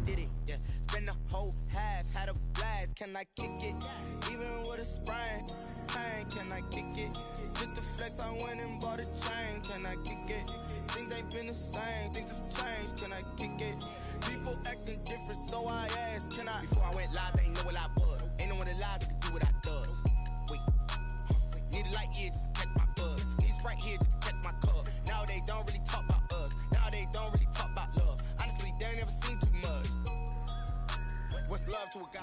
did it, yeah. Spend the whole half, had a blast. Can I kick it? Even with a sprain, pain, can I kick it? Just the flex, I went and bought a chain. Can I kick it? Things ain't been the same, things have changed. Can I kick it? People acting different, so I asked, can I? Before I went live, they ain't know what I was. Ain't no one alive that could do what I does. Wait, need a light here just to catch my buzz. Need Sprite here just to catch my cup. Now they don't really talk about us. Now they don't really talk about love. Honestly, they ain't never seen too much. What's love to a guy?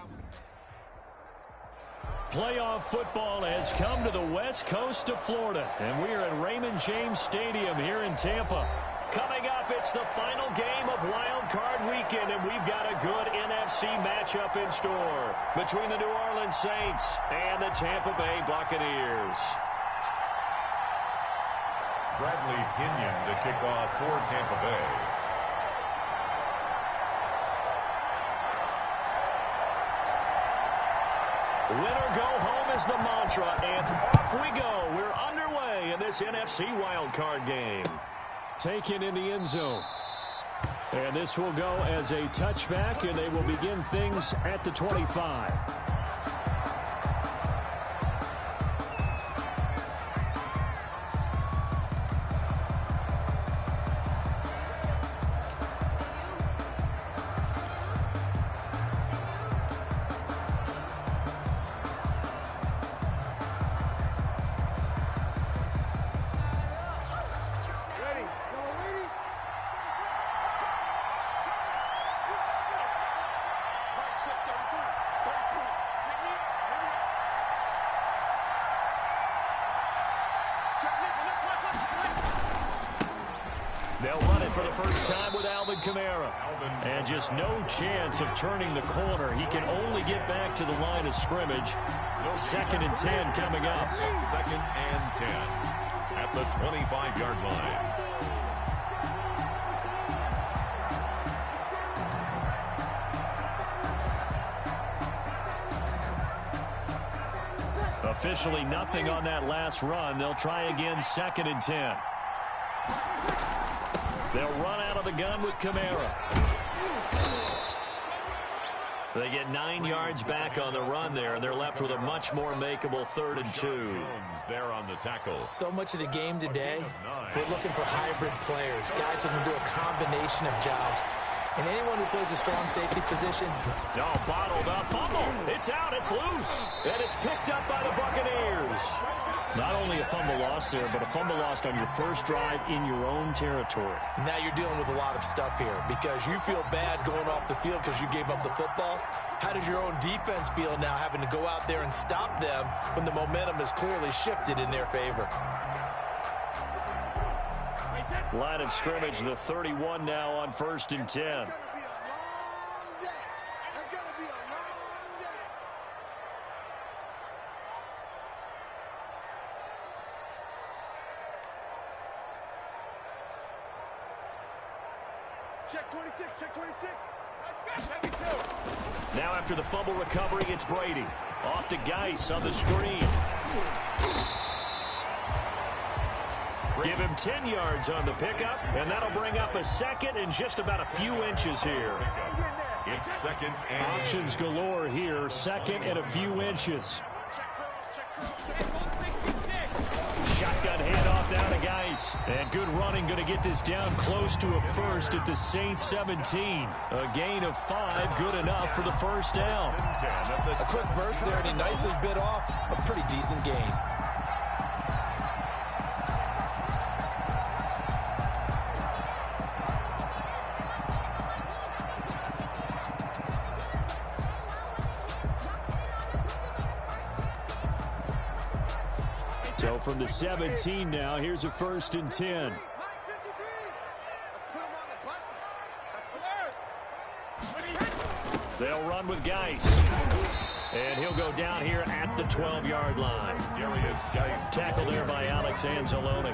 Playoff football has come to the west coast of Florida, and we are at Raymond James Stadium here in Tampa. Coming up, it's the final game of Wildcard Weekend, and we've got a good NFC matchup in store between the New Orleans Saints and the Tampa Bay Buccaneers. Bradley Pinion to kick off for Tampa Bay. Winner go home is the mantra, and off we go. We're underway in this NFC wildcard game. Taken in the end zone. And this will go as a touchback, and they will begin things at the 25. They'll run it for the first time with Alvin Kamara. And just no chance of turning the corner. He can only get back to the line of scrimmage. 2nd and 10 coming up. 2nd and 10 at the 25-yard line. Officially nothing on that last run. They'll try again 2nd and 10. They'll run out of the gun with Kamara. They get 9 yards back on the run there, and they're left with a much more makeable 3rd and 2. There on the tackle. So much of the game today, we're looking for hybrid players, guys who can do a combination of jobs. And anyone who plays a strong safety position. No, bottled up. Fumble. It's out. It's loose. And it's picked up by the Buccaneers. Not only a fumble loss there, but a fumble lost on your first drive in your own territory. Now you're dealing with a lot of stuff here because you feel bad going off the field because you gave up the football. How does your own defense feel now having to go out there and stop them when the momentum is clearly shifted in their favor? Line of scrimmage, the 31 now on 1st and 10. Check 26, check 26. Now after the fumble recovery, it's Brady. Off to Geis on the screen. Give him 10 yards on the pickup, and that'll bring up a 2nd and just about a few inches here. It's 2nd and... Options galore here, 2nd and a few inches. Shotgun handoff now to Geis. And good running, going to get this down close to a first at the Saints 17. A gain of 5, good enough for the first down. A quick burst there, and he nicely bit off a pretty decent gain. So from the 17 now, here's a 1st and 10. They'll run with Geis. And he'll go down here at the 12-yard line. Tackle there by Alex Anzalone.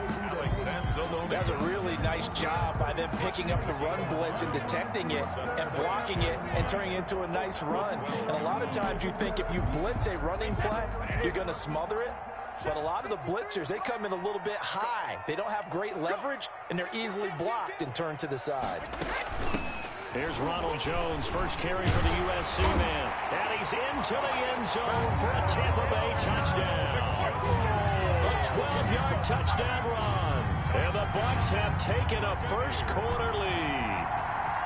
That was a really nice job by them picking up the run blitz and detecting it and blocking it and turning it into a nice run. And a lot of times you think if you blitz a running play, you're going to smother it. But a lot of the blitzers, they come in a little bit high. They don't have great leverage, and they're easily blocked and turned to the side. Here's Ronald Jones, first carry for the USC man. And he's into the end zone for a Tampa Bay touchdown. A 12-yard touchdown run. And the Bucs have taken a first-quarter lead.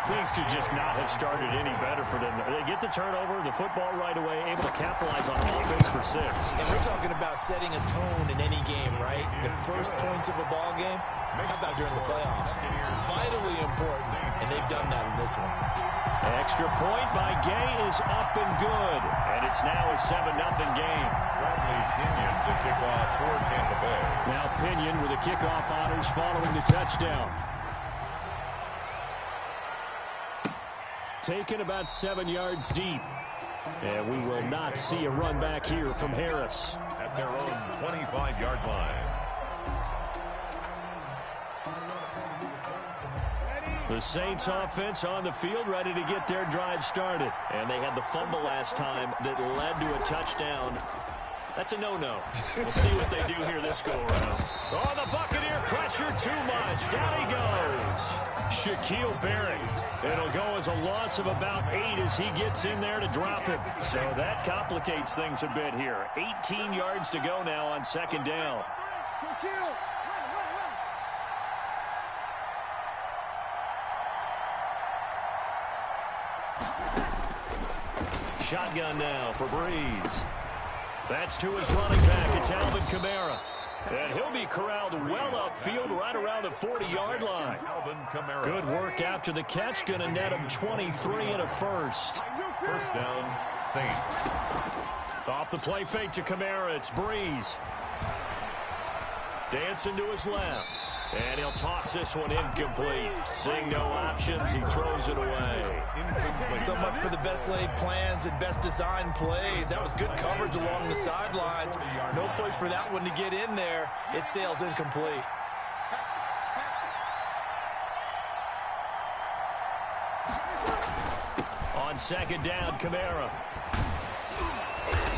Things could just not have started any better for them. They get the turnover, the football right away, able to capitalize on offense for 6. And we're talking about setting a tone in any game, right? The first points of a ball game, how about during the playoffs? Vitally important, and they've done that in this one. Extra point by Gay is up and good, and it's now a 7-0 game. Bradley Pinion to kick off for Tampa Bay. Now Pinion with the kickoff honors following the touchdown. Taken about 7 yards deep. And we will not see a run back here from Harris. At their own 25-yard line. The Saints offense on the field, ready to get their drive started. And they had the fumble last time that led to a touchdown. That's a no-no. We'll see what they do here this go-around. Oh, the Buccaneer pressure too much. Down he goes. Shaquille Barrett. It'll go as a loss of about 8 as he gets in there to drop it. So that complicates things a bit here. 18 yards to go now on second down. Shotgun now for Breeze. That's to his running back. It's Alvin Kamara. And he'll be corralled well upfield right around the 40-yard line. Alvin Kamara. Good work after the catch. Going to net him 23 and a first. First down, Saints. Off the play fake to Kamara. It's Breeze. Dancing to his left. And he'll toss this one incomplete. Seeing no options, he throws it away. So much for the best laid plans and best designed plays. That was good coverage along the sidelines. No place for that one to get in there. It sails incomplete. On second down, Kamara.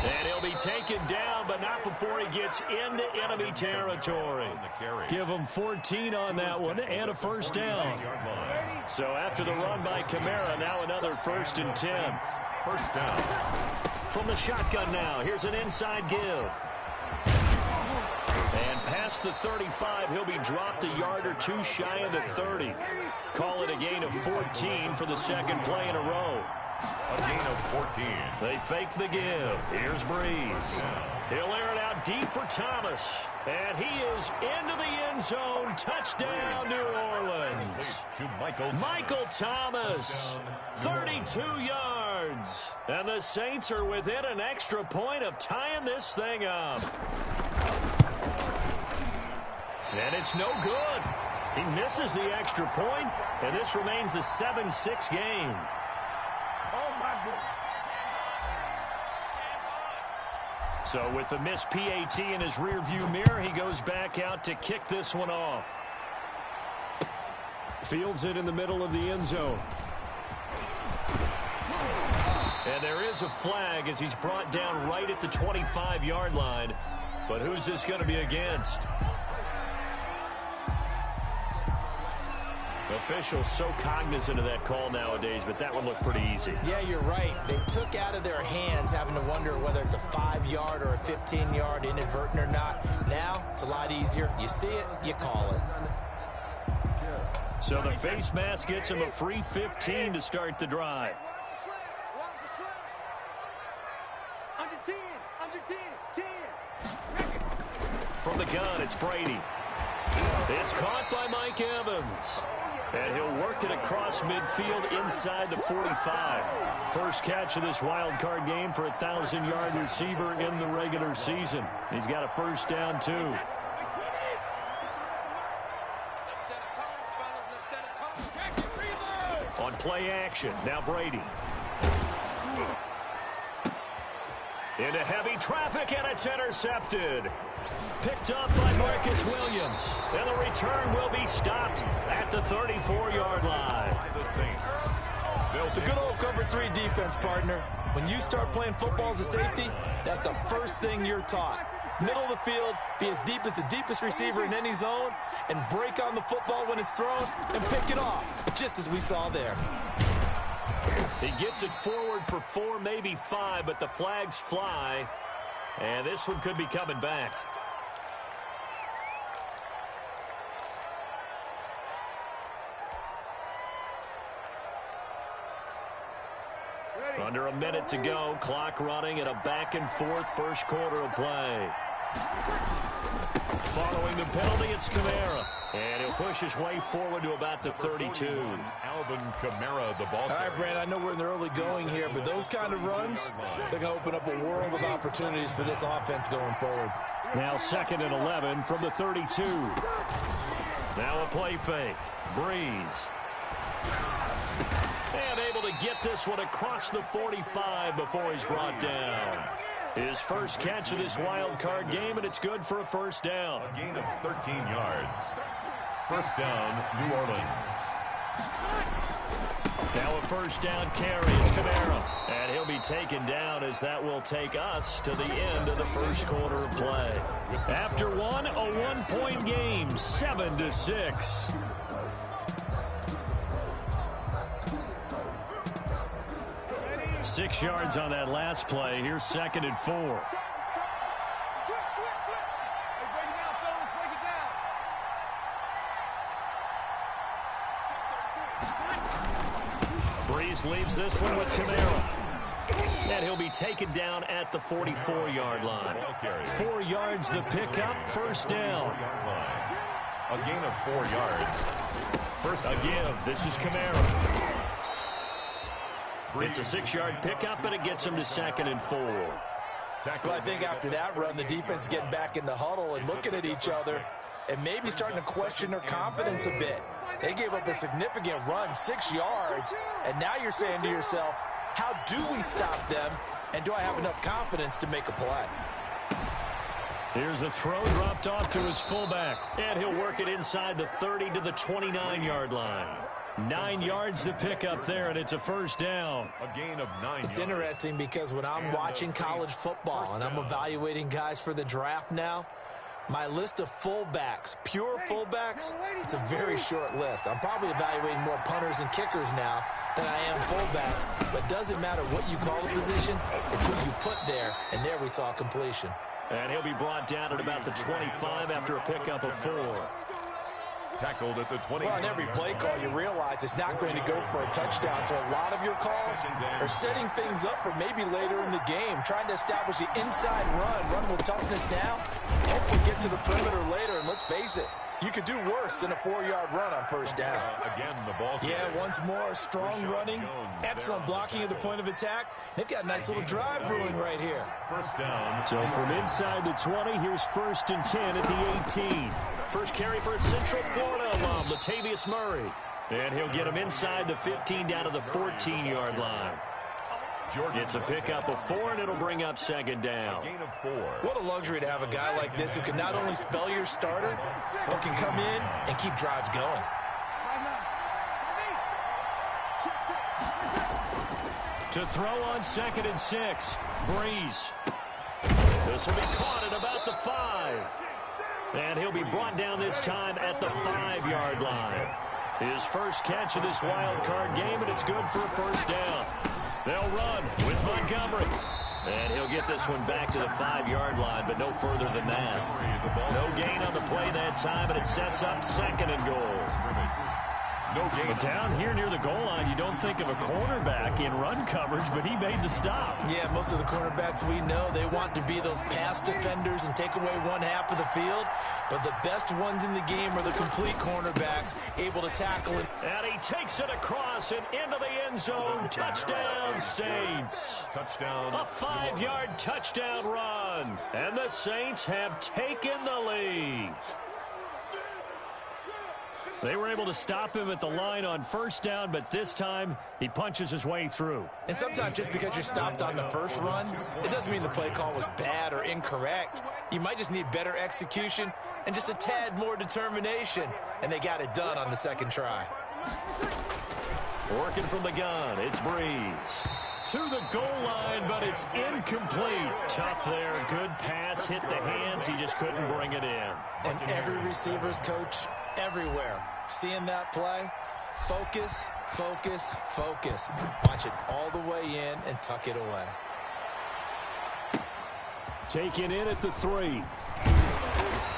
And he'll be taken down, but not before he gets into enemy territory. Give him 14 on that one and a first down. So after the run by Kamara, now another 1st and 10. First down. From the shotgun now, here's an inside give. And past the 35, he'll be dropped a yard or 2 shy of the 30. Call it a gain of 14 for the second play in a row. A gain of 14. They fake the give. Here's Breeze. He'll air it out deep for Thomas. And he is into the end zone. Touchdown, New Orleans. To Michael Thomas. 32 yards. And the Saints are within an extra point of tying this thing up. And it's no good. He misses the extra point, and this remains a 7-6 game. So with the missed PAT in his rearview mirror, he goes back out to kick this one off. Fields it in the middle of the end zone. And there is a flag as he's brought down right at the 25-yard line. But who's this going to be against? Officials so cognizant of that call nowadays, but that one looked pretty easy. Yeah, you're right. They took out of their hands having to wonder whether it's a 5-yard or a 15-yard inadvertent or not. Now, it's a lot easier. You see it, you call it. So the face mask gets him a free 15 to start the drive. Under 10, 10. From the gun, it's Brady. It's caught by Mike Evans. And he'll work it across midfield inside the 45. First catch of this wild card game for a 1,000-yard receiver in the regular season. He's got a first down, too. On play action, now Brady. Into heavy traffic, and it's intercepted. Picked up by Marcus Williams. And the return will be stopped at the 34-yard line. The good old cover 3 defense, partner. When you start playing football as a safety, that's the first thing you're taught. Middle of the field, be as deep as the deepest receiver in any zone, and break on the football when it's thrown and pick it off, just as we saw there. He gets it forward for 4, maybe 5, but the flags fly. And this one could be coming back. Under a minute to go. Clock running at a back-and-forth first quarter of play. Following the penalty, it's Kamara. And he'll push his way forward to about the 32. Alvin Kamara, the ball. All right, Brand, I know we're in the early going here, but those kind of runs, they're going to open up a world of opportunities for this offense going forward. Now 2nd and 11 from the 32. Now a play fake. Breeze. And able to get this one across the 45 before he's brought down. His first catch of this wild card game, and it's good for a first down. A gain of 13 yards. First down, New Orleans. Now a first down carry. It's Kamara. And he'll be taken down as that will take us to the end of the first quarter of play. After one, a 1-point game, 7-6. 6 yards on that last play. Here's 2nd and 4. Switch. Hey, break it down, fellas. Break it down. Breeze leaves this one with Kamara. And he'll be taken down at the 44-yard line. 4 yards the pickup, first down. A gain of 4 yards. First a give. This is Kamara. It's a 6-yard pickup, and it gets him to 2nd and 4. Well, I think after that run, the defense is getting back in the huddle and looking at each other and maybe starting to question their confidence a bit. They gave up a significant run, 6 yards, and now you're saying to yourself, how do we stop them, and do I have enough confidence to make a play? Here's a throw dropped off to his fullback, and he'll work it inside the 30 to the 29-yard line. 9 yards to pick up there, and it's a first down. A gain of 9 yards. It's interesting because when I'm watching college football and I'm evaluating guys for the draft now, my list of fullbacks, pure fullbacks, it's a very short list. I'm probably evaluating more punters and kickers now than I am fullbacks, but it doesn't matter what you call the position, it's who you put there, and there we saw completion. And he'll be brought down at about the 25 after a pickup of 4. Tackled at the 20. Well, on every play call, you realize it's not going to go for a touchdown. So a lot of your calls are setting things up for maybe later in the game, trying to establish the inside run with toughness now. Hopefully get to the perimeter later, and let's face it, you could do worse than a 4-yard run on first down. Again, the ball. Yeah, once more, strong running, excellent blocking at the point of attack. They've got a nice little drive brewing right here. First down. So from inside the 20, here's 1st and 10 at the 18. First carry for a Central Florida alum, Latavius Murray. And he'll get him inside the 15 down to the 14-yard line. It's a pickup of 4, and it'll bring up 2nd down. Gain of 4. What a luxury to have a guy like this who can not only spell your starter, but can come in and keep drives going. To throw on 2nd and 6, Breeze. This will be caught at about the 5. And he'll be brought down this time at the 5-yard line. His first catch of this wild card game, and it's good for a first down. They'll run with Montgomery. And he'll get this one back to the 5-yard line, but no further than that. No gain on the play that time, and it sets up 2nd and goal. No gain. But down here near the goal line, you don't think of a cornerback in run coverage, but he made the stop. Yeah, most of the cornerbacks we know, they want to be those pass defenders and take away one half of the field. But the best ones in the game are the complete cornerbacks, able to tackle it. And he takes it across and into the end zone. Touchdown, Saints. Touchdown. A 5-yard touchdown run. And the Saints have taken the lead. They were able to stop him at the line on first down, but this time he punches his way through. And sometimes just because you're stopped on the first run, it doesn't mean the play call was bad or incorrect. You might just need better execution and just a tad more determination. And they got it done on the second try. Working from the gun, it's Breeze. To the goal line, but it's incomplete. Tough there. Good pass, hit the hands. He just couldn't bring it in. And every receiver's coach everywhere, seeing that play, focus, Focus, focus. Watch it all the way in and tuck it away. Taken in at the 3.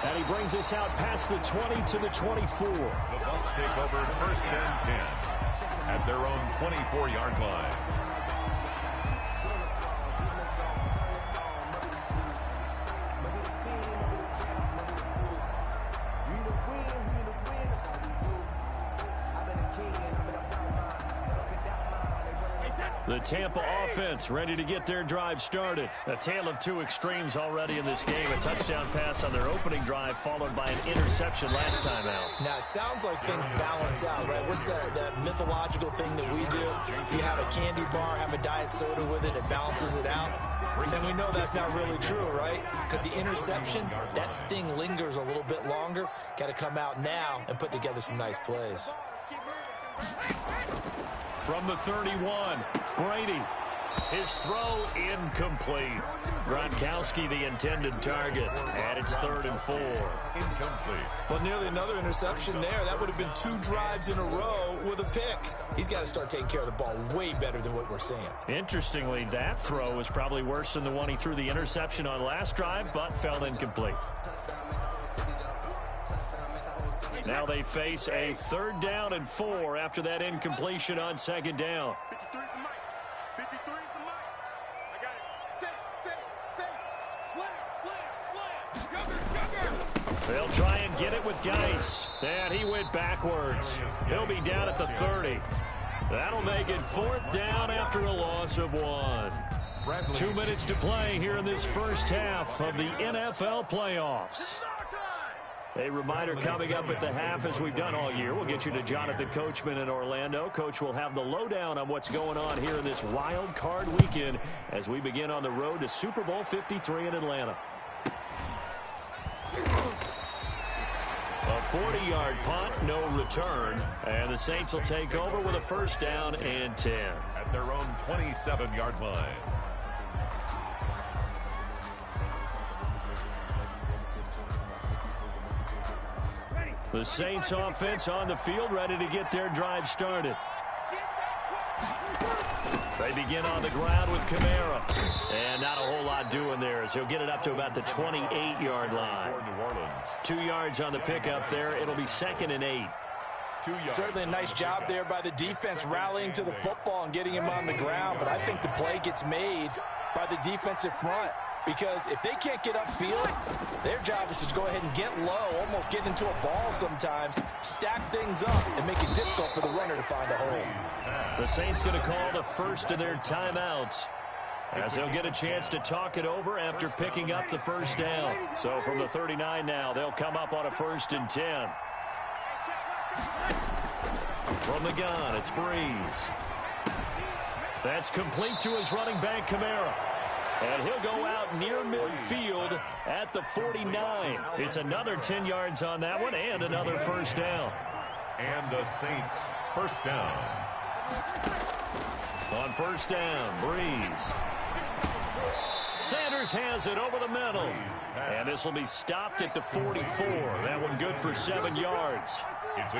And he brings us out past the 20 to the 24. The Bucs take over 1st and 10 at their own 24-yard line. The Tampa offense ready to get their drive started. A tale of two extremes already in this game. A touchdown pass on their opening drive followed by an interception last time out. Now, it sounds like things balance out, right? What's that mythological thing that we do? If you have a candy bar, have a diet soda with it, it balances it out. And we know that's not really true, right? Because the interception, that sting lingers a little bit longer. Got to come out now and put together some nice plays. From the 31, Brady. His throw incomplete. Gronkowski the intended target. And it's 3rd and 4. Incomplete. Well, nearly another interception there. That would have been 2 drives in a row with a pick. He's got to start taking care of the ball way better than what we're seeing. Interestingly, that throw was probably worse than the one he threw the interception on last drive, but fell incomplete. Now they face a 3rd down and 4 after that incompletion on 2nd down. 53 is the mic. 53 is the mic. I got it. Say. Slam. They'll try and get it with Geis. And he went backwards. He'll be down at the 30. That'll make it 4th down after a loss of 1. 2 minutes to play here in this first half of the NFL playoffs. A reminder coming up at the half, as we've done all year. We'll get you to Jonathan Coachman in Orlando. Coach will have the lowdown on what's going on here in this wild card weekend as we begin on the road to Super Bowl 53 in Atlanta. A 40-yard punt, no return. And the Saints will take over with a 1st down and 10. At their own 27-yard line. The Saints offense on the field, ready to get their drive started. They begin on the ground with Kamara. And not a whole lot doing there as he'll get it up to about the 28-yard line. 2 yards on the pickup there. It'll be 2nd and 8. Certainly a nice job there by the defense rallying to the football and getting him on the ground. But I think the play gets made by the defensive front. Because if they can't get upfield, their job is to go ahead and get low, almost get into a ball sometimes, stack things up, and make it difficult for the runner to find a hole. The Saints going to call the first of their timeouts as they'll get a chance to talk it over after picking up the 1st down. So from the 39 now, they'll come up on a 1st and 10. From the gun, it's Breeze. That's complete to his running back, Kamara. And he'll go out near midfield at the 49. It's another 10 yards on that one and another 1st down. And the Saints 1st down. On 1st down, Breeze. Sanders has it over the middle. And this will be stopped at the 44. That one good for 7 yards.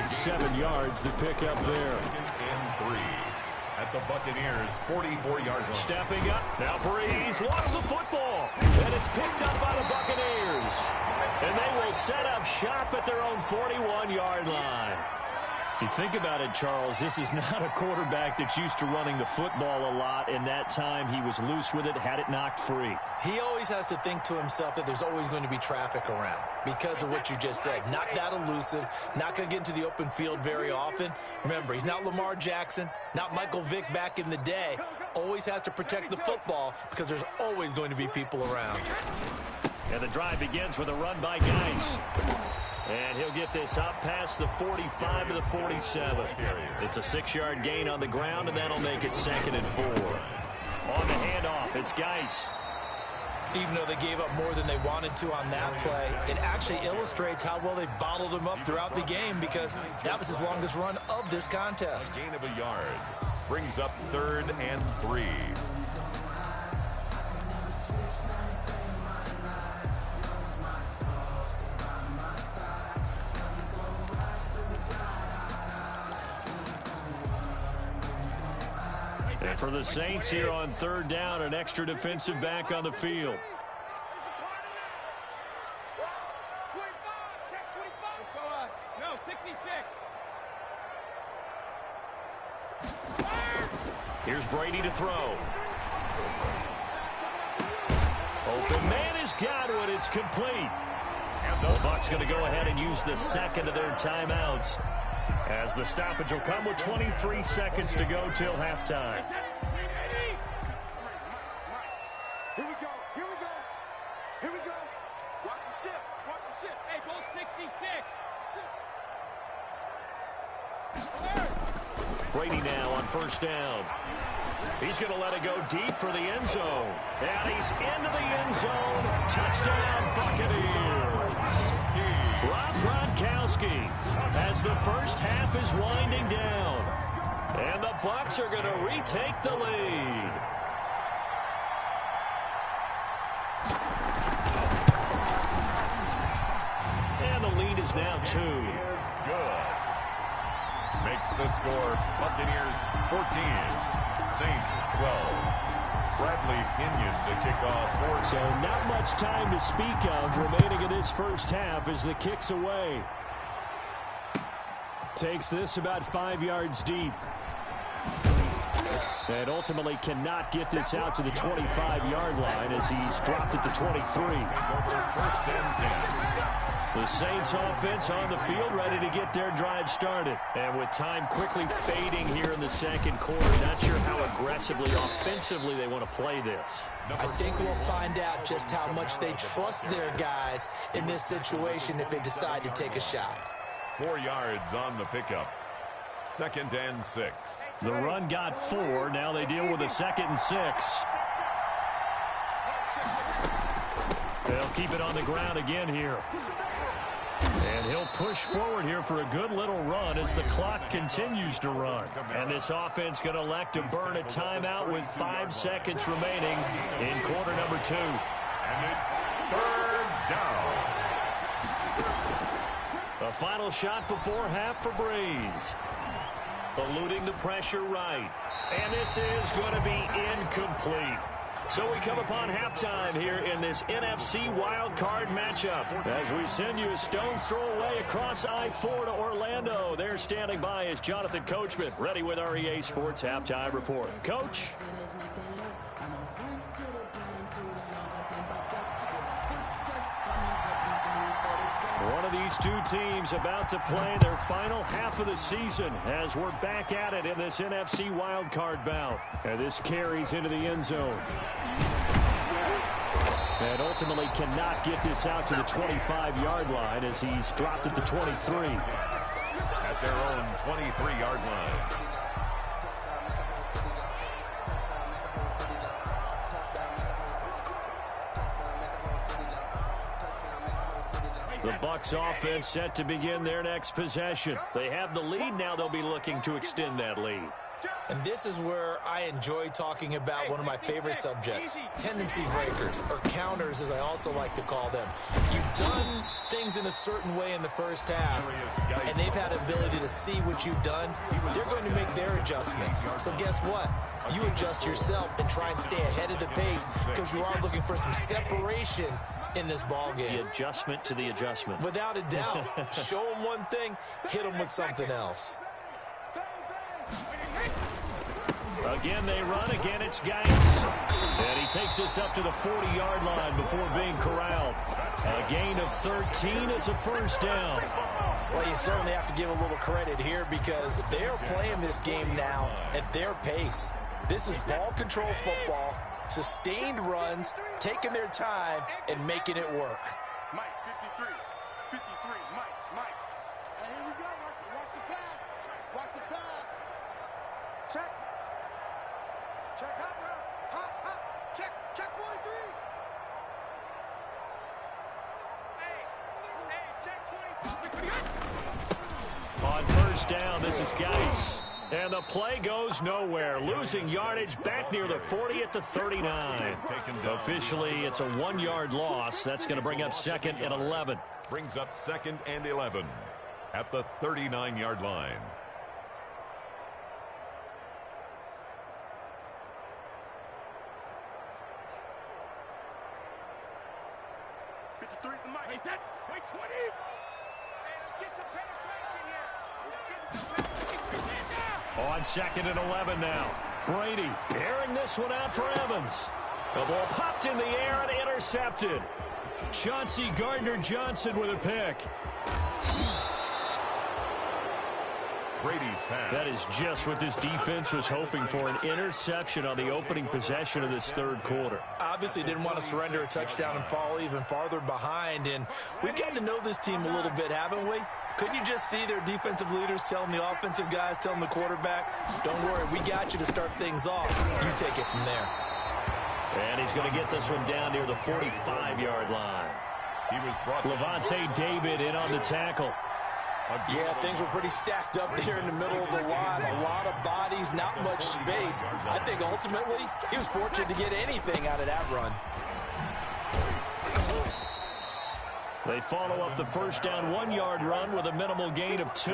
7 yards to pick up there. And 3. At the Buccaneers 44-yard line. Stepping up. Now Breeze lost the football. And it's picked up by the Buccaneers. And they will set up shop at their own 41-yard line. You think about it, Charles, this is not a quarterback that's used to running the football a lot. In that time, he was loose with it, had it knocked free. He always has to think to himself that there's always going to be traffic around because of what you just said. Not that elusive, not going to get into the open field very often. Remember, he's not Lamar Jackson, not Michael Vick back in the day. Always has to protect the football because there's always going to be people around. And the drive begins with a run by Geis. And he'll get this up past the 45 to the 47. It's a 6-yard gain on the ground, and that'll make it 2nd and 4. On the handoff, it's Geis. Even though they gave up more than they wanted to on that play, it actually illustrates how well they've bottled him up throughout the game because that was his longest run of this contest. Gain of a yard. Brings up 3rd and 3. And for the Saints here on third down, an extra defensive back on the field. Here's Brady to throw. Open man has got it. It's complete. And the Bucs going to go ahead and use the second of their timeouts, as the stoppage will come with 23 seconds to go till halftime. Here we go. Here we go. Here we go. Watch the ship. Watch the ship. Hey, goal 66. Brady now on first down. He's going to let it go deep for the end zone. And he's into the end zone. Touchdown, Buccaneers. Rob Gronkowski, as the first half is winding down. And the Bucs are going to retake the lead. And the lead is now 2. Good. Makes the score Buccaneers 14, Saints 12. Bradley Pinion to kick off. So not much time to speak of remaining in this first half as the kick's away. Takes this about 5 yards deep. And ultimately cannot get this out to the 25-yard line as he's dropped at the 23. First and 10. The Saints offense on the field ready to get their drive started. And with time quickly fading here in the second quarter, not sure how aggressively, offensively they want to play this. I think we'll find out just how much they trust their guys in this situation if they decide to take a shot. 4 yards on the pickup. 2nd and 6. The run got 4. Now they deal with a 2nd and 6. They'll keep it on the ground again here. And he'll push forward here for a good little run as the clock continues to run. And this offense going to elect to burn a timeout with 5 seconds remaining in quarter number 2. And it's 3rd down. A final shot before half for Breeze. Eluding the pressure right. And this is going to be incomplete. So we come upon halftime here in this NFC Wildcard matchup as we send you a stone's throw away across I-4 to Orlando. There standing by is Jonathan Coachman, ready with our EA Sports Halftime Report. Coach? One of these two teams about to play their final half of the season as we're back at it in this NFC wildcard bout. And this carries into the end zone. And ultimately cannot get this out to the 25-yard line as he's dropped at the 23. At their own 23-yard line. The Bucs offense set to begin their next possession. They have the lead. Now they'll be looking to extend that lead. And this is where I enjoy talking about one of my favorite subjects, tendency breakers, or counters as I also like to call them. You've done things in a certain way in the first half, and they've had an ability to see what you've done. They're going to make their adjustments. So guess what? You adjust yourself and try and stay ahead of the pace because you are looking for some separation in this ball game. The adjustment to the adjustment. Without a doubt. Show them one thing, hit them with something else. Again, they run. Again, it's Geis. And he takes this up to the 40-yard line before being corralled. A gain of 13. It's a first down. Well, you certainly have to give a little credit here because they're playing this game now at their pace. This is ball control football, sustained runs, taking their time, and making it work. Mike, 53. 53. Mike. And here we go. Watch the pass. Watch the pass. Check. Check hot route. Hot. Check 43. Hey, check 20. On first down, this is Geis. And the play goes nowhere. Losing yardage back near the 40 at the 39. Officially, it's a 1-yard loss. That's going to bring up 2nd and 11. Brings up 2nd and 11 at the 39-yard line. 53 is the mic. Wait, that. Wait, 20. Hey, let's get some penetration here. Let's get some On 2nd and 11 now. Brady airing this one out for Evans. The ball popped in the air and intercepted. Chauncey Gardner-Johnson with a pick. Brady's pass. That is just what this defense was hoping for, an interception on the opening possession of this third quarter. Obviously didn't want to surrender a touchdown and fall even farther behind, and we've gotten to know this team a little bit, haven't we? Couldn't you just see their defensive leaders telling the offensive guys, telling the quarterback, don't worry, we got you to start things off. You take it from there. And he's going to get this one down near the 45-yard line. He was brought Levante David in on the tackle. Yeah, things were pretty stacked up there in the middle of the line. A lot of bodies, not much space. I think ultimately he was fortunate to get anything out of that run. They follow up the first down 1-yard run with a minimal gain of 2.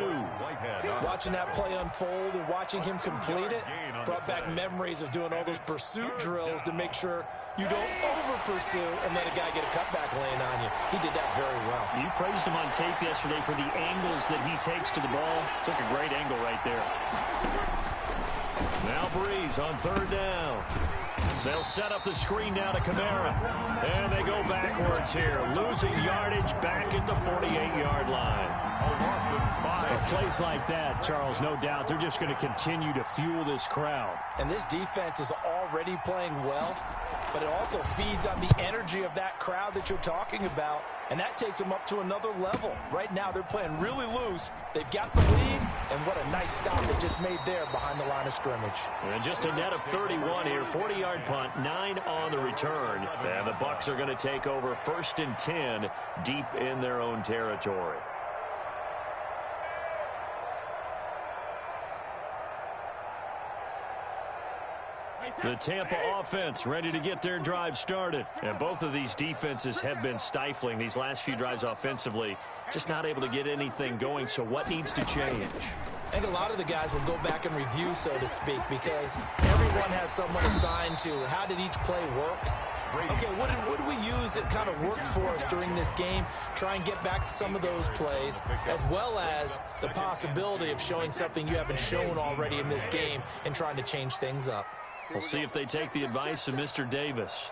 Watching that play unfold and watching him complete it brought back memories of doing all those pursuit drills to make sure you don't over-pursue and let a guy get a cutback lane on you. He did that very well. You praised him on tape yesterday for the angles that he takes to the ball. Took a great angle right there. Now Breeze on 3rd down. They'll set up the screen now to Kamara. And they go backwards here. Losing yardage back at the 48-yard line. a loss of 5. Plays like that, Charles, no doubt, they're just going to continue to fuel this crowd. And this defense is already playing well, but it also feeds on the energy of that crowd that you're talking about, and that takes them up to another level. Right now, they're playing really loose. They've got the lead, and what a nice stop they just made there behind the line of scrimmage. And just a net of 31 here, 40-yard punt, 9 on the return. And the Bucs are going to take over 1st and 10 deep in their own territory. The Tampa offense ready to get their drive started. And both of these defenses have been stifling these last few drives offensively. Just not able to get anything going. So what needs to change? I think a lot of the guys will go back and review, so to speak, because everyone has someone assigned to how did each play work. Okay, what did we use that kind of worked for us during this game? Try and get back to some of those plays, as well as the possibility of showing something you haven't shown already in this game and trying to change things up. We'll see if they take the advice of Mr. Davis.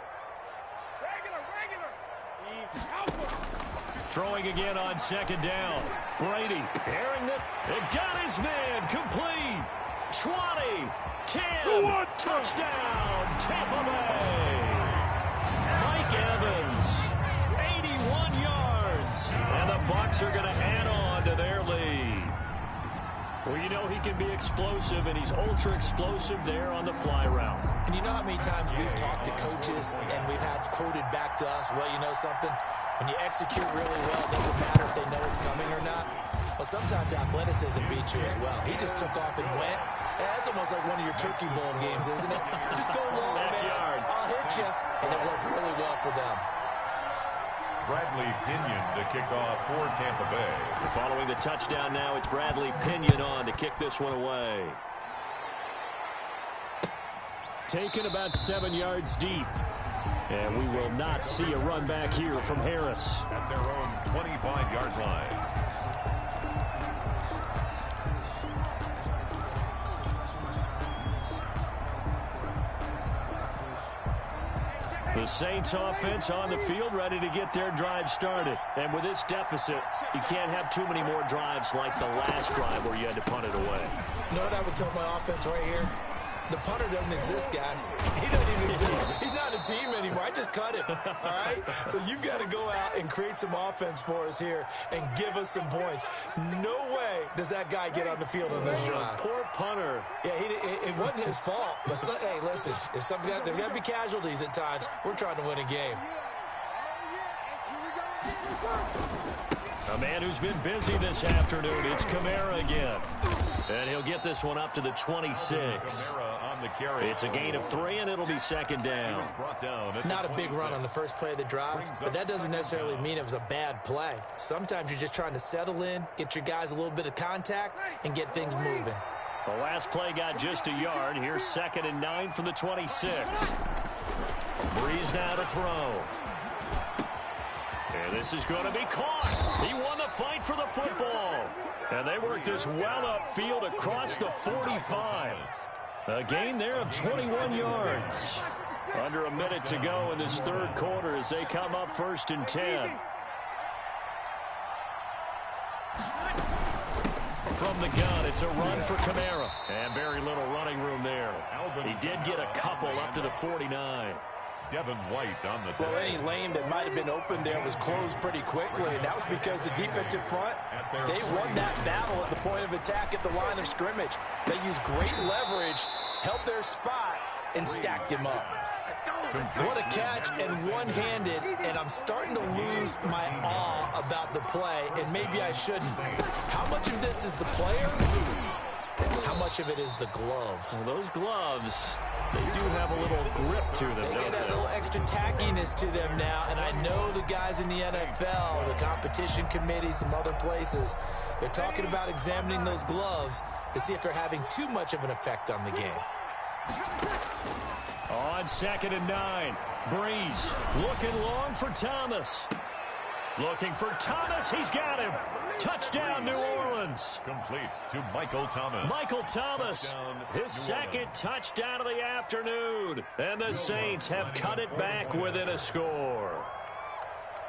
Throwing again on 2nd down. Brady airing it. It got his man complete. 20, 10, touchdown, Tampa Bay. Mike Evans, 81 yards. And the Bucs are going to add on to their lead. Well, you know he can be explosive, and he's ultra-explosive there on the fly route. And you know how many times we've talked to coaches and we've had quoted back to us, well, you know something? When you execute really well, it doesn't matter if they know it's coming or not. But sometimes athleticism beats you as well. He just took off and went. That's almost like one of your Turkey Bowl games, isn't it? Just go long, man. I'll hit you. And it worked really well for them. Bradley Pinion to kick off for Tampa Bay. Following the touchdown now, it's Bradley Pinion on to kick this one away. Taken about 7 yards deep. And we will not see a run back here from Harris. At their own 25-yard line. The Saints offense on the field ready to get their drive started. And with this deficit, you can't have too many more drives like the last drive where you had to punt it away. You know what I would tell my offense right here? The punter doesn't exist, guys. He doesn't even exist. He's not a team anymore. I just cut him, all right? So you've got to go out and create some offense for us here and give us some points. No way does that guy get on the field on this drive. Poor punter. Yeah, it wasn't his fault. But, hey, listen, if there's got to be casualties at times. We're trying to win a game. A man who's been busy this afternoon, it's Kamara again. And he'll get this one up to the 26. It's a gain of 3, and it'll be 2nd down. Not a big run on the first play of the drive, but that doesn't necessarily mean it was a bad play. Sometimes you're just trying to settle in, get your guys a little bit of contact, and get things moving. The last play got just a yard. Here's 2nd and 9 from the 26. Breeze now to throw. And This is going to be caught. He won the fight for the football. And they work this well upfield across the 45. A gain there of 21 yards. Under a minute to go in this third quarter as they come up 1st and 10. From the gun, it's a run for Kamara. And very little running room there. He did get a couple up to the 49. Devin White on the Well, any lane that might have been open there was closed pretty quickly, and that was because the defensive front, they won that battle at the point of attack at the line of scrimmage. They used great leverage, held their spot, and stacked him up. What a catch, and one-handed, and I'm starting to lose my awe about the play, and maybe I shouldn't. How much of this is the player? How much of it is the glove? Well, those gloves, they do have a little grip to them, They don't get that they? little extra tackiness to them now, and I know the guys in the NFL, the competition committee, some other places, they're talking about examining those gloves to see if they're having too much of an effect on the game. On 2nd and 9, Breeze looking long for Thomas. Looking for Thomas. He's got him. Touchdown, New Orleans. Complete to Michael Thomas. Michael Thomas, his second touchdown of the afternoon. And the Saints have cut it back within a score.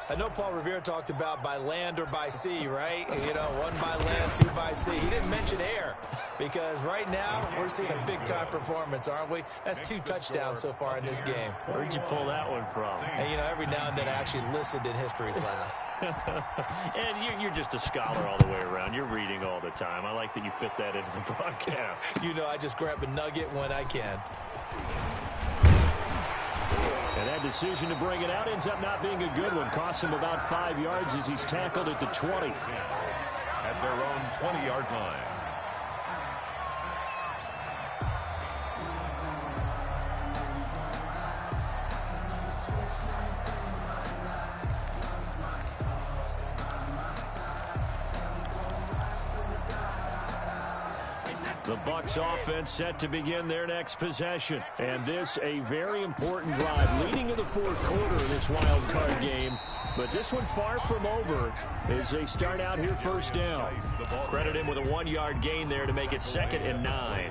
I know Paul Revere talked about by land or by sea, right? You know, 1 by land, 2 by sea. He didn't mention air because right now we're seeing a big-time performance, aren't we? That's 2 touchdowns so far in this game. Where'd you pull that one from? And, you know, every now and then I actually listened in history class. And you're just a scholar all the way around. You're reading all the time. I like that you fit that into the broadcast. You know, I just grab a nugget when I can. And that decision to bring it out ends up not being a good one. Costs him about 5 yards as he's tackled at the 20. At their own 20-yard line. The Bucs offense set to begin their next possession. And this a very important drive leading in the fourth quarter of this wild card game. But this one far from over as they start out here 1st down. Credit him with a 1-yard gain there to make it 2nd and 9.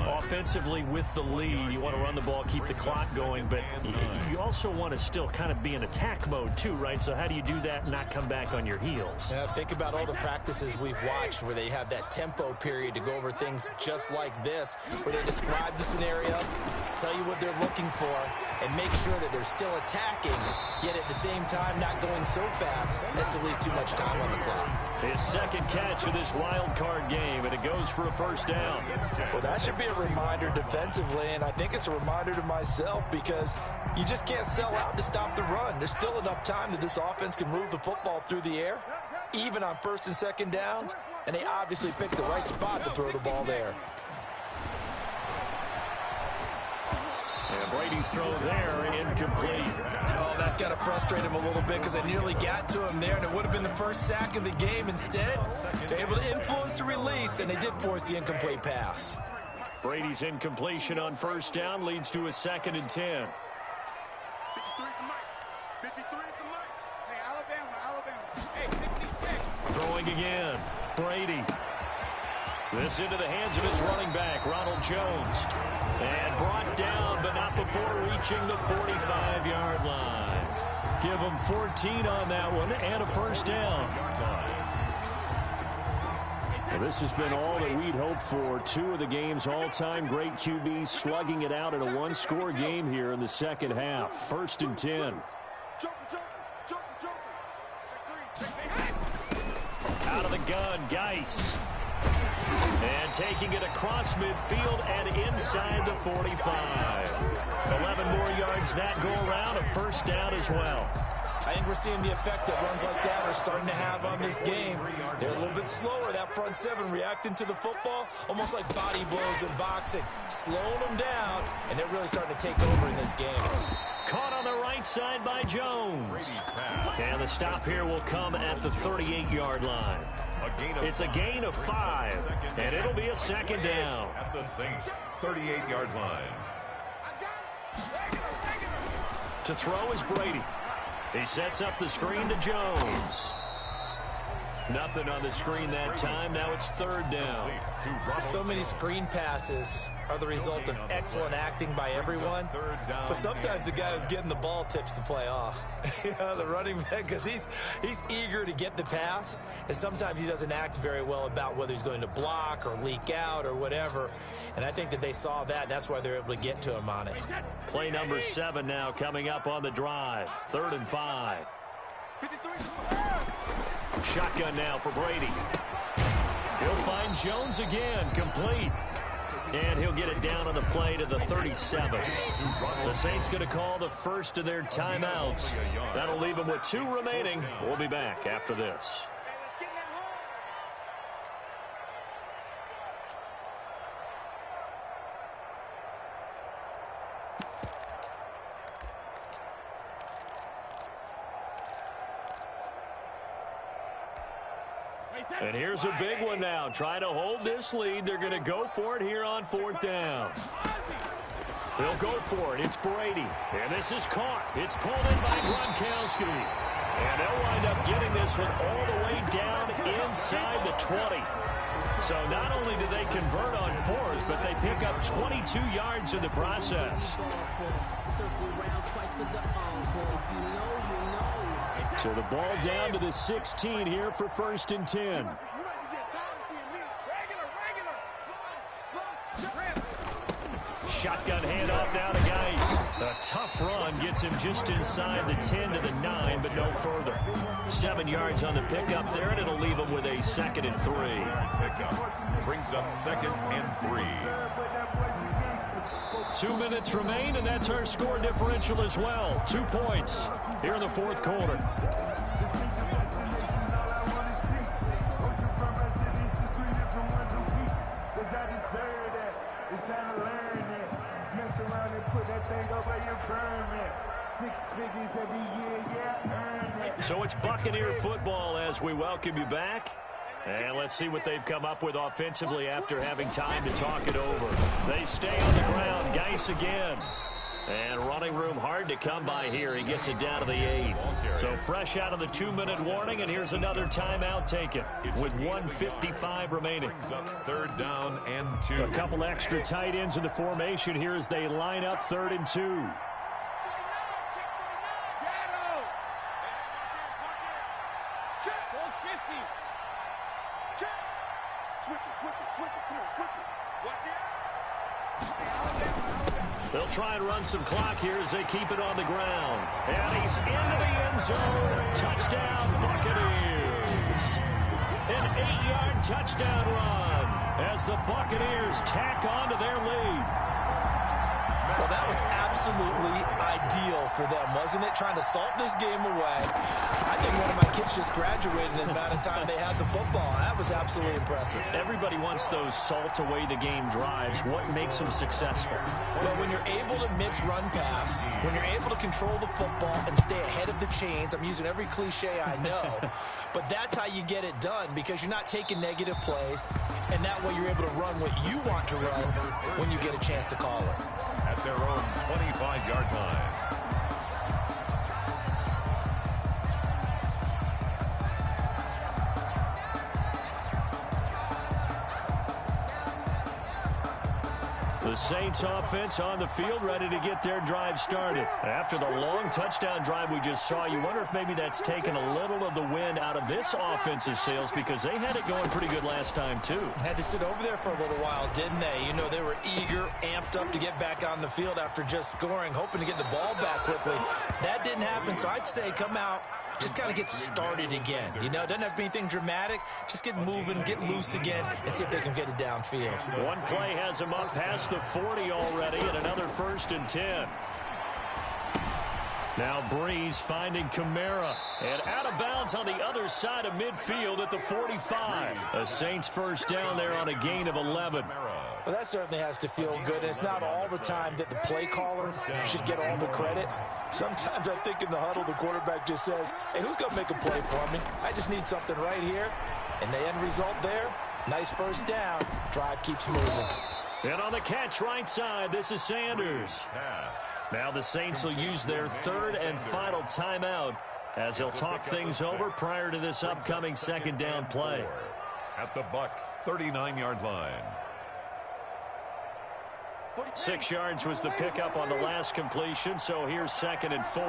Offensively with the lead, you want to run the ball, keep the clock going, but you also want to still kind of be in attack mode too, right? So how do you do that and not come back on your heels? Yeah, think about all the practices we've watched where they have that tempo period to go over things just like this, where they describe the scenario, tell you what they're looking for, and make sure that they're still attacking, yet at the same time not going so fast as to leave too much time on the clock. His second catch of this wild card game, and it goes for a 1st down. Well, that should be a reminder defensively, and I think it's a reminder to myself because you just can't sell out to stop the run. There's still enough time that this offense can move the football through the air, even on 1st and 2nd downs, and they obviously picked the right spot to throw the ball there. And Brady's throw there, incomplete. Oh, that's got to frustrate him a little bit because I nearly got to him there, and it would have been the first sack of the game. Instead, they're able to influence the release, and they did force the incomplete pass. Brady's incompletion on 1st down leads to a 2nd and 10. 53 is the mic. 53 is the mic. Hey, Alabama. Hey, 66. Throwing again. Brady. This into the hands of his running back, Ronald Jones. And brought down, but not before reaching the 45-yard line. Give him 14 on that one and a 1st down. Well, this has been all that we'd hoped for. 2 of the game's all-time great QBs slugging it out in a 1-score game here in the second half. 1st and 10. Out of the gun, Geis. And taking it across midfield and inside the 45. 11 more yards that go around, a 1st down as well. I think we're seeing the effect that runs like that are starting to have on this game. They're a little bit slower, that front 7, reacting to the football, almost like body blows in boxing, slowing them down, and they're really starting to take over in this game. Caught on the right side by Jones. And the stop here will come at the 38-yard line. It's a gain of 5, and it'll be a 2nd down. At the Saints' 38-yard line. To throw is Brady. He sets up the screen to Jones. Nothing on the screen that time. Now it's third down. So many screen passes are the result of excellent acting by everyone. But sometimes the guy who's getting the ball tips the play off. The running back, because he's eager to get the pass. And sometimes he doesn't act very well about whether he's going to block or leak out or whatever. And I think that they saw that, and that's why they're able to get to him on it. Play number 7 now coming up on the drive. 3rd and 5. Shotgun now for Brady. He'll find Jones again, complete. And he'll get it down on the play to the 37. The Saints going to call the first of their timeouts. That'll leave them with 2 remaining. We'll be back after this. And here's a big one now. Trying to hold this lead. They're going to go for it here on 4th down. They'll go for it. It's Brady. And this is caught. It's pulled in by Gronkowski. And they'll wind up getting this one all the way down inside the 20. So not only do they convert on 4th, but they pick up 22 yards in the process. So the ball down to the 16 here for 1st and 10. Shotgun handoff now to Geis. A tough run gets him just inside the 10 to the 9, but no further. 7 yards on the pickup there, and it'll leave him with a 2nd and 3. Pickup brings up 2nd and 3. 2 minutes remain, and that's our score differential as well. 2 points here in the 4th quarter. So it's Buccaneer football as we welcome you back. And let's see what they've come up with offensively after having time to talk it over. They stay on the ground. Geis again. And running room hard to come by here. He gets it down to the 8. So fresh out of the 2-minute warning, and here's another timeout taken with 1:55 remaining. 3rd down and 2. A couple extra tight ends in the formation here as they line up 3rd and 2. They'll try and run some clock here as they keep it on the ground. And he's into the end zone. Touchdown, Buccaneers. An 8-yard touchdown run as the Buccaneers tack on to their lead. Well, that was absolutely ideal for them, wasn't it? Trying to salt this game away. I think one of my kids just graduated in the amount of time they had the football. That was absolutely impressive. Everybody wants those salt away the game drives. What makes them successful? Well, when you're able to mix run pass, when you're able to control the football and stay ahead of the chains, I'm using every cliche I know, but that's how you get it done because you're not taking negative plays, and that way you're able to run what you want to run when you get a chance to call it. At their own 25-yard line. The Saints offense on the field ready to get their drive started. After the long touchdown drive we just saw, you wonder if maybe that's taken a little of the wind out of this offense's sails because they had it going pretty good last time too. Had to sit over there for a little while, didn't they? You know, they were eager, amped up to get back on the field after just scoring, hoping to get the ball back quickly. That didn't happen, so I'd say come out, just kind of get started again. You know, it doesn't have to be anything dramatic. Just get moving, get loose again, and see if they can get it downfield. One play has them up past the 40 already, and another 1st and 10. Now Breeze finding Kamara, and out of bounds on the other side of midfield at the 45. The Saints first down there on a gain of 11. Well, that certainly has to feel good. And it's not all the time that the play caller should get all the credit. Sometimes I think in the huddle, the quarterback just says, hey, who's going to make a play for me? I just need something right here. And the end result there, nice first down. Drive keeps moving. And on the catch right side, this is Sanders. Now the Saints will use their third and final timeout as they'll talk things over prior to this upcoming second down play. At the Bucs' 39-yard line. 6 yards was the pickup on the last completion, so here's 2nd and 4.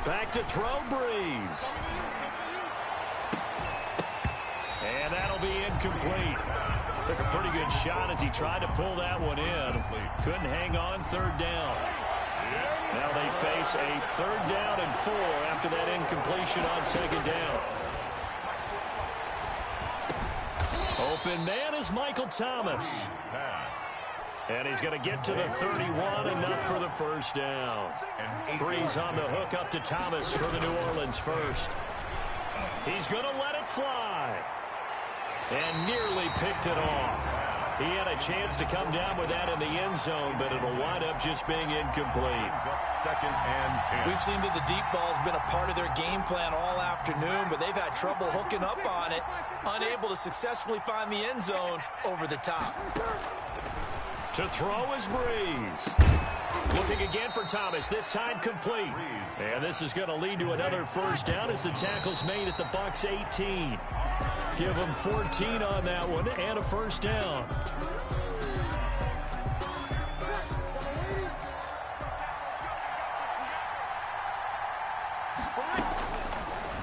Back to throw, Breeze. And that'll be incomplete. Took a pretty good shot as he tried to pull that one in. Couldn't hang on, 3rd down. Now they face a 3rd down and 4 after that incompletion on 2nd down. Open man is Michael Thomas. And he's going to get to the 31, enough for the 1st down. Breeze on the hook up to Thomas for the New Orleans 1st. He's going to let it fly. And nearly picked it off. He had a chance to come down with that in the end zone, but it'll wind up just being incomplete. 2nd and 10. We've seen that the deep ball's been a part of their game plan all afternoon, but they've had trouble hooking up on it, unable to successfully find the end zone over the top. To throw is Breeze. Looking again for Thomas, this time complete. And this is going to lead to another 1st down as the tackle's made at the Bucs 18. Give them 14 on that one and a 1st down.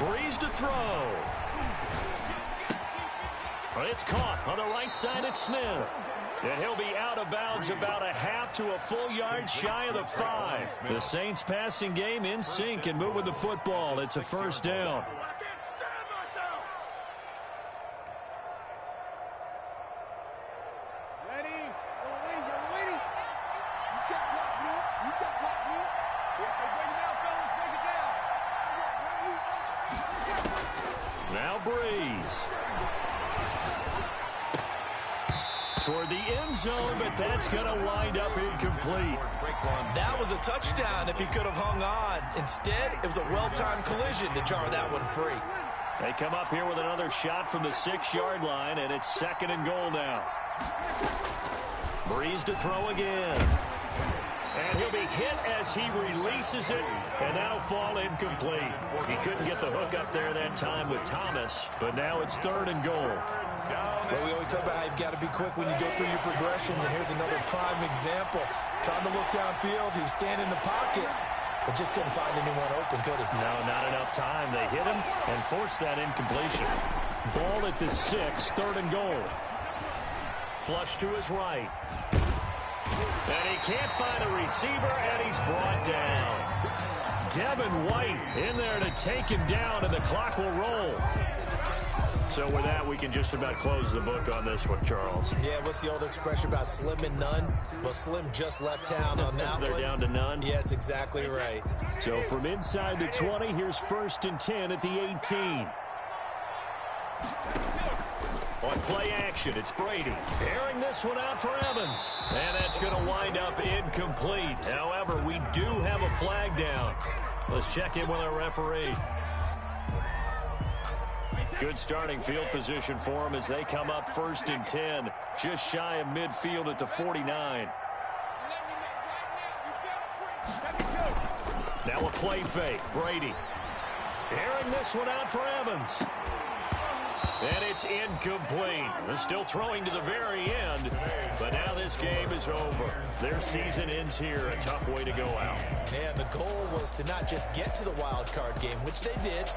Breeze to throw. It's caught on the right side at Smith. And he'll be out of bounds about a half to a full yard shy of the 5. The Saints passing game in sync and moving the football. It's a 1st down. Now Breeze. Toward the end zone, but that's going to wind up incomplete. That was a touchdown if he could have hung on. Instead, it was a well-timed collision to jar that one free. They come up here with another shot from the 6-yard line, and it's 2nd and goal now. Breeze to throw again. And he'll be hit as he releases it, and that'll fall incomplete. He couldn't get the hook up there that time with Thomas, but now it's 3rd and goal. Well, we always talk about how you've got to be quick when you go through your progressions, and here's another prime example. Trying to look downfield, he was standing in the pocket, but just couldn't find anyone open, could he? No, not enough time. They hit him and forced that incompletion. Ball at the 6, 3rd and goal. Flush to his right. And he can't find a receiver, and he's brought down. Devin White in there to take him down, and the clock will roll. So with that, we can just about close the book on this one, Charles. Yeah, what's the old expression about slim and none? Well, Slim just left town on that They're one. down to none? Yes, exactly right. So from inside the 20, here's 1st and 10 at the 18. On play action, it's Brady. Airing this one out for Evans. And that's going to wind up incomplete. However, we do have a flag down. Let's check in with our referee. Good starting field position for them as they come up 1st and 10. Just shy of midfield at the 49. Now a play fake. Brady. Airing this one out for Evans. And it's incomplete. They're still throwing to the very end. But now this game is over. Their season ends here. A tough way to go out. And the goal was to not just get to the wild card game, which they did,